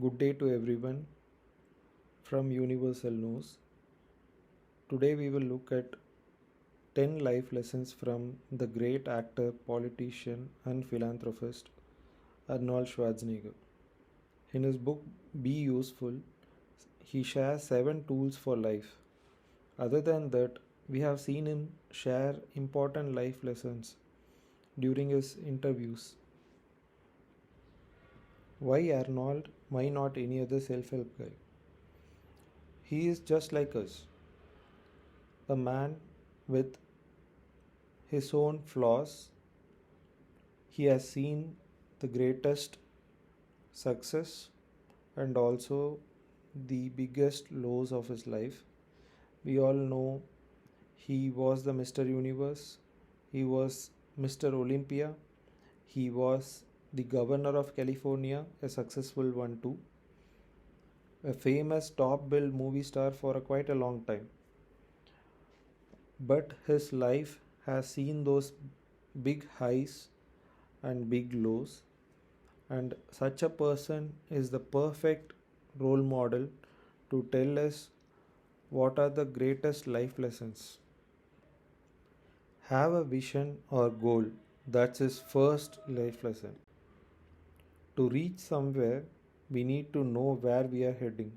Good day to everyone from Universal News. Today we will look at 10 life lessons from the great actor, politician, and philanthropist Arnold Schwarzenegger. In his book Be Useful, he shares 7 tools for life. Other than that, we have seen him share important life lessons during his interviews. Why Arnold? Why not any other self help guy? He is just like us, a man with his own flaws. He has seen the greatest success and also the biggest lows of his life. We all know he was the Mr. Universe, he was Mr. Olympia, he was the governor of California, a successful one too, a famous top billed movie star for quite a long time. But his life has seen those big highs and big lows, and such a person is the perfect role model to tell us what are the greatest life lessons. Have a vision or goal. That's his first life lesson. To reach somewhere, we need to know where we are heading.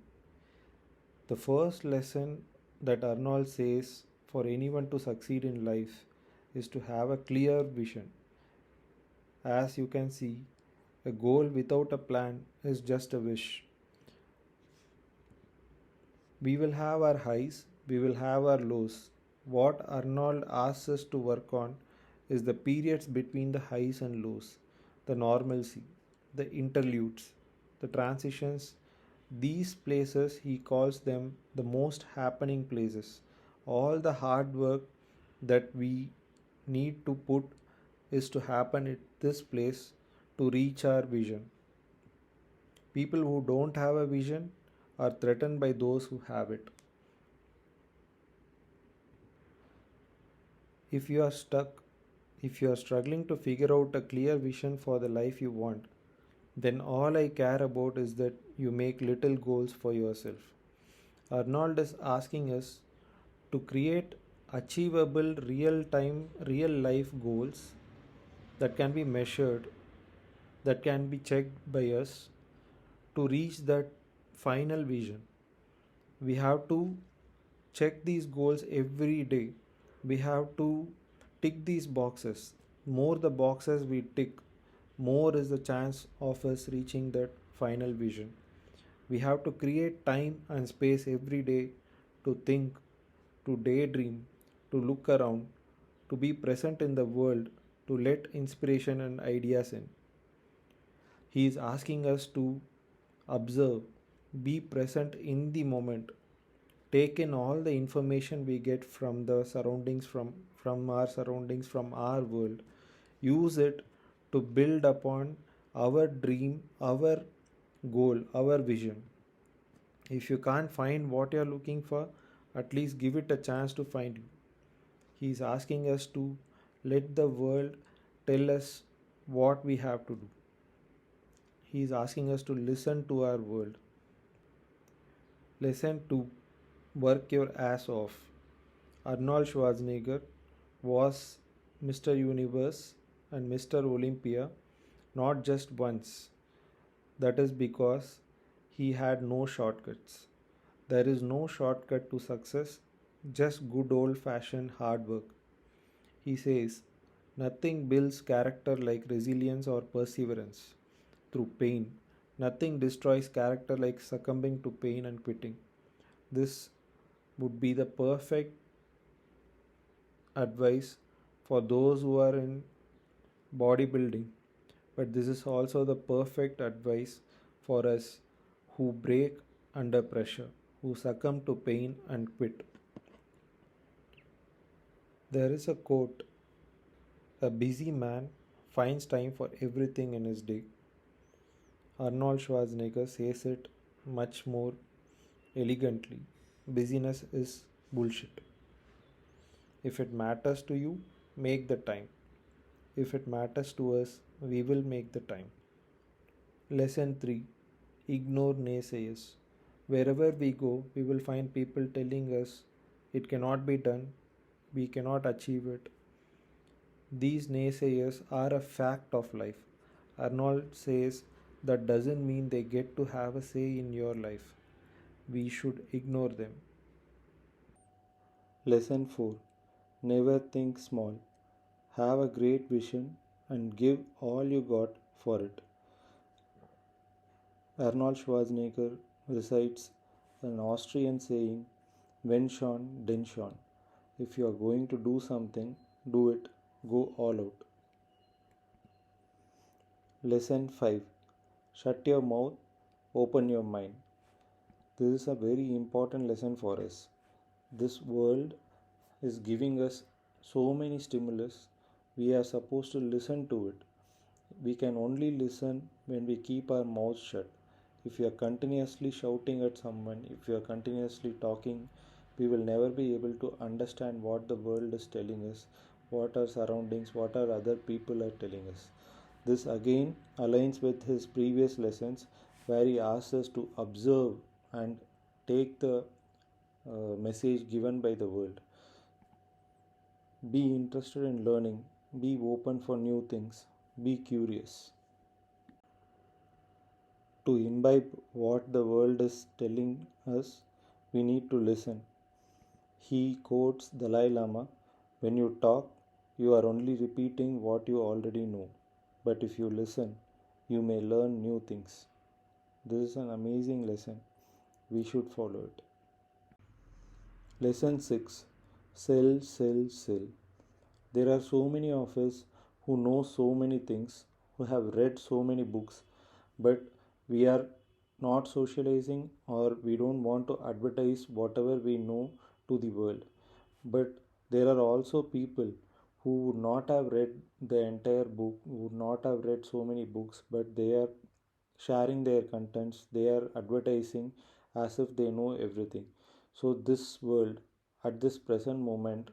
The first lesson that Arnold says for anyone to succeed in life is to have a clear vision. As you can see, a goal without a plan is just a wish. We will have our highs, we will have our lows. What Arnold asks us to work on is the periods between the highs and lows, the normalcy, the interludes, the transitions. These places he calls them the most happening places. All the hard work that we need to put is to happen at this place to reach our vision. People who don't have a vision are threatened by those who have it. If you are stuck, if you are struggling to figure out a clear vision for the life you want, then all I care about is that you make little goals for yourself. Arnold is asking us to create achievable real time, real life goals that can be measured, that can be checked by us to reach that final vision. We have to check these goals every day. We have to tick these boxes. More the boxes we tick, more is the chance of us reaching that final vision. We have to create time and space every day to think, to daydream, to look around, to be present in the world, to let inspiration and ideas in. He is asking us to observe, be present in the moment, take in all the information we get from the surroundings, from our world, use it to build upon our dream, our goal, our vision. If you can't find what you're looking for, at least give it a chance to find you. He's asking us to let the world tell us what we have to do. He's asking us to listen to our world. Listen to work your ass off. Arnold Schwarzenegger was Mr. Universe and Mr. Olympia not just once. That is because he had no shortcuts. There is no shortcut to success, just good old fashioned hard work. He says, nothing builds character like resilience or perseverance through pain. Nothing destroys character like succumbing to pain and quitting. This would be the perfect advice for those who are in bodybuilding, but this is also the perfect advice for us who break under pressure, who succumb to pain and quit. There is a quote: a busy man finds time for everything in his day. Arnold Schwarzenegger says it much more elegantly. Busyness is bullshit. If it matters to you, make the time. If it matters to us, we will make the time. Lesson 3: Ignore naysayers. Wherever we go, we will find people telling us it cannot be done, we cannot achieve it. These naysayers are a fact of life. Arnold says that doesn't mean they get to have a say in your life. We should ignore them. Lesson 4. Never think small. Have a great vision and give all you got for it. Arnold Schwarzenegger recites an Austrian saying, when schon, den schon. If you are going to do something, do it. Go all out. Lesson 5. Shut your mouth, open your mind. This is a very important lesson for us. This world is giving us so many stimulus. We are supposed to listen to it. We can only listen when we keep our mouths shut. If you are continuously shouting at someone, if you are continuously talking, we will never be able to understand what the world is telling us, what our surroundings, what our other people are telling us. This again aligns with his previous lessons where he asks us to observe and take the message given by the world. Be interested in learning, be open for new things, be curious. To imbibe what the world is telling us, we need to listen. He quotes Dalai Lama, when you talk, you are only repeating what you already know. But if you listen, you may learn new things. This is an amazing lesson. We should follow it. Lesson 6. Sell, sell, sell. There are so many of us who know so many things, who have read so many books, but we are not socializing or we don't want to advertise whatever we know to the world. But there are also people who would not have read the entire book, who would not have read so many books, but they are sharing their contents, they are advertising as if they know everything. So, this world at this present moment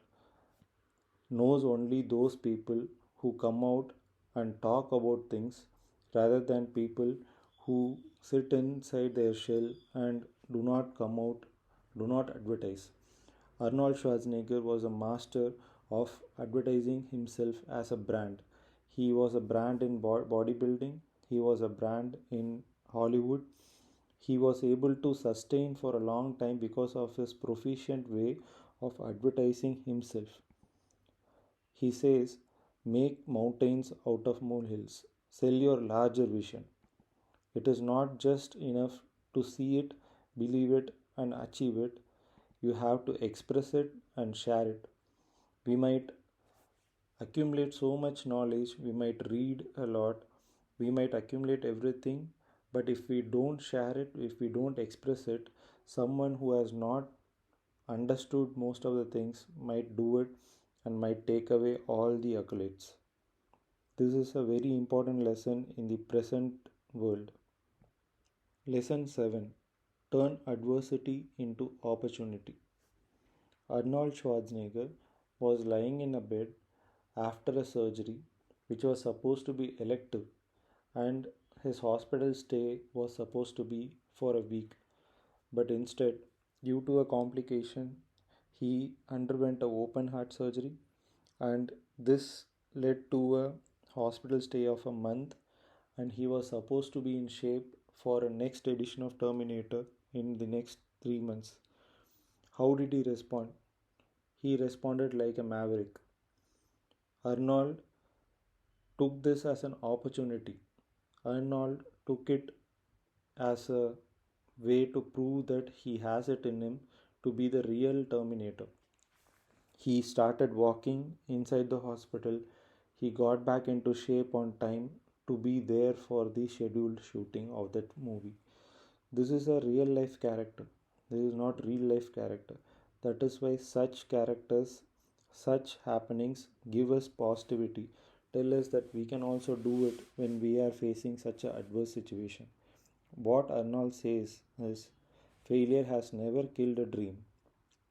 knows only those people who come out and talk about things rather than people who sit inside their shell and do not come out, do not advertise. Arnold Schwarzenegger was a master of advertising himself as a brand. He was a brand in bodybuilding, he was a brand in Hollywood. He was able to sustain for a long time because of his proficient way of advertising himself. He says, make mountains out of molehills. Sell your larger vision. It is not just enough to see it, believe it, and achieve it. You have to express it and share it. We might accumulate so much knowledge, we might read a lot, we might accumulate everything, but if we don't share it, if we don't express it, someone who has not understood most of the things might do it and might take away all the accolades. This is a very important lesson in the present world. Lesson 7. Turn adversity into opportunity. Arnold Schwarzenegger was lying in a bed after a surgery which was supposed to be elective, and his hospital stay was supposed to be for a week. But instead, due to a complication, he underwent a open heart surgery, and this led to a hospital stay of a month, and he was supposed to be in shape for a next edition of Terminator in the next 3 months. How did he respond? He responded like a maverick. Arnold took this as an opportunity. Arnold took it as a way to prove that he has it in him to be the real Terminator. He started walking inside the hospital. He got back into shape on time to be there for the scheduled shooting of that movie. This is a real life character. This is not real life character. That is why such characters, such happenings give us positivity. Tell us that we can also do it when we are facing such an adverse situation. What Arnold says is failure has never killed a dream.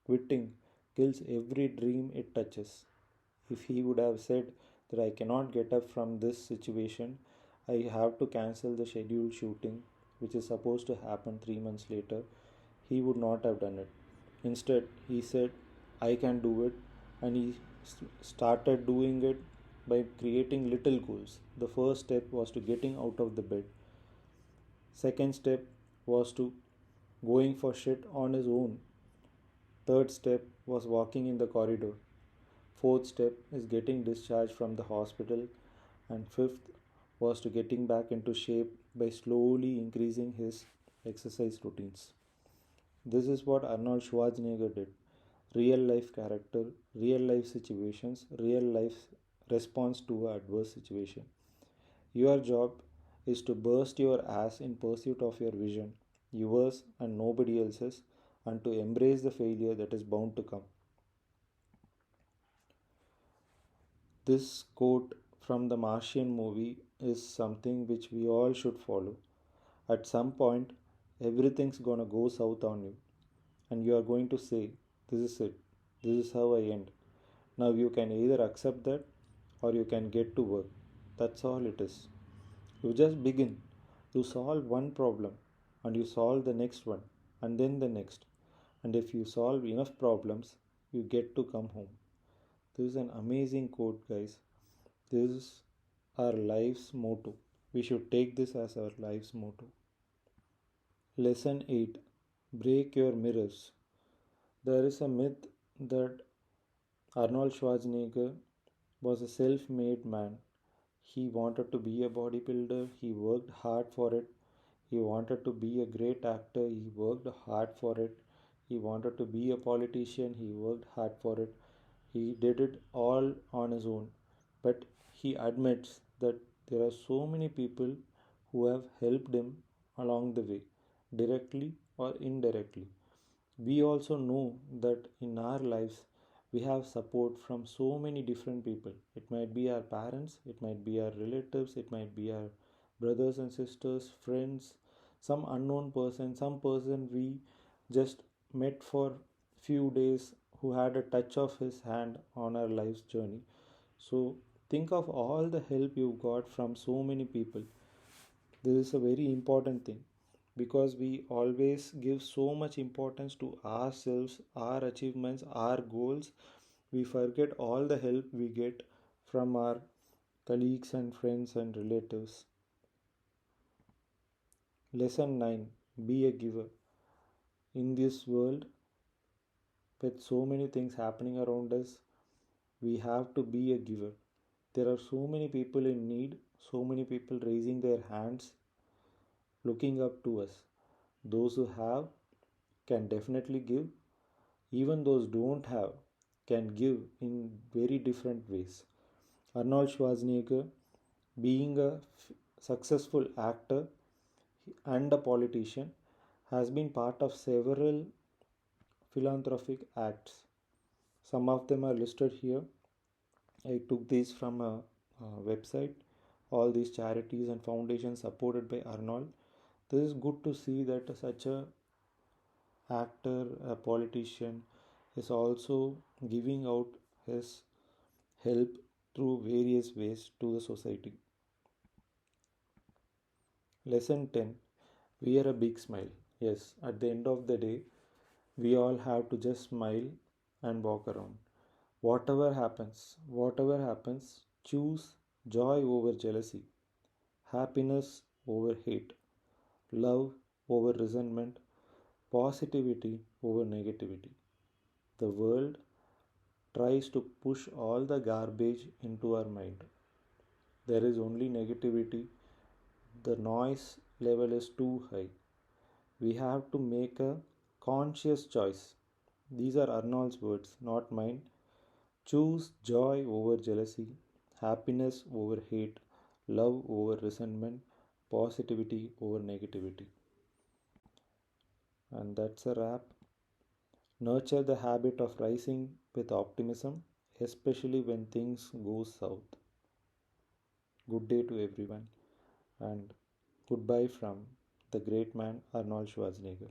Quitting kills every dream it touches. If he would have said that I cannot get up from this situation, I have to cancel the scheduled shooting, which is supposed to happen 3 months later, he would not have done it. Instead, he said, I can do it, and he started doing it by creating little goals. The first step was to getting out of the bed. Second step was to going for shit on his own. Third step was walking in the corridor. Fourth step is getting discharged from the hospital. And fifth was to getting back into shape by slowly increasing his exercise routines. This is what Arnold Schwarzenegger did. Real life character, real life situations, real life response to an adverse situation. Your job is to burst your ass in pursuit of your vision, yours and nobody else's, and to embrace the failure that is bound to come. This quote from the Martian movie is something which we all should follow. At some point, everything's gonna go south on you, and you are going to say, this is it, this is how I end. Now you can either accept that or you can get to work. That's all it is. You just begin. You solve one problem and you solve the next one and then the next. And if you solve enough problems, you get to come home. This is an amazing quote, guys. This is our life's motto. We should take this as our life's motto. Lesson 8. Break your mirrors. There is a myth that Arnold Schwarzenegger was a self made man. He wanted to be a bodybuilder, he worked hard for it. He wanted to be a great actor, he worked hard for it. He wanted to be a politician, he worked hard for it. He did it all on his own. But he admits that there are so many people who have helped him along the way, directly or indirectly. We also know that in our lives we have support from so many different people. It might be our parents, it might be our relatives, it might be our brothers and sisters, friends, some unknown person, some person we just met for few days who had a touch of his hand on our life's journey. So think of all the help you got from so many people. This is a very important thing because we always give so much importance to ourselves, our achievements, our goals. We forget all the help we get from our colleagues and friends and relatives. Lesson 9. Be a giver. In this world, with so many things happening around us, we have to be a giver. There are so many people in need, so many people raising their hands, looking up to us. Those who have can definitely give. Even those don't have can give in very different ways. Arnold Schwarzenegger, being a successful actor and a politician, has been part of several philanthropic acts. Some of them are listed here. I took these from a website. All these charities and foundations supported by Arnold. This is good to see that such a actor, a politician, is also giving out his help through various ways to the society. Lesson 10. Wear a big smile. Yes, at the end of the day, we all have to just smile and walk around. Whatever happens, choose joy over jealousy, happiness over hate, love over resentment, positivity over negativity. The world tries to push all the garbage into our mind. There is only negativity. The noise level is too high. We have to make a conscious choice. These are Arnold's words, not mine. Choose joy over jealousy, happiness over hate, love over resentment, positivity over negativity. And that's a wrap. Nurture the habit of rising with optimism, especially when things go south. Good day to everyone, and goodbye from the great man Arnold Schwarzenegger.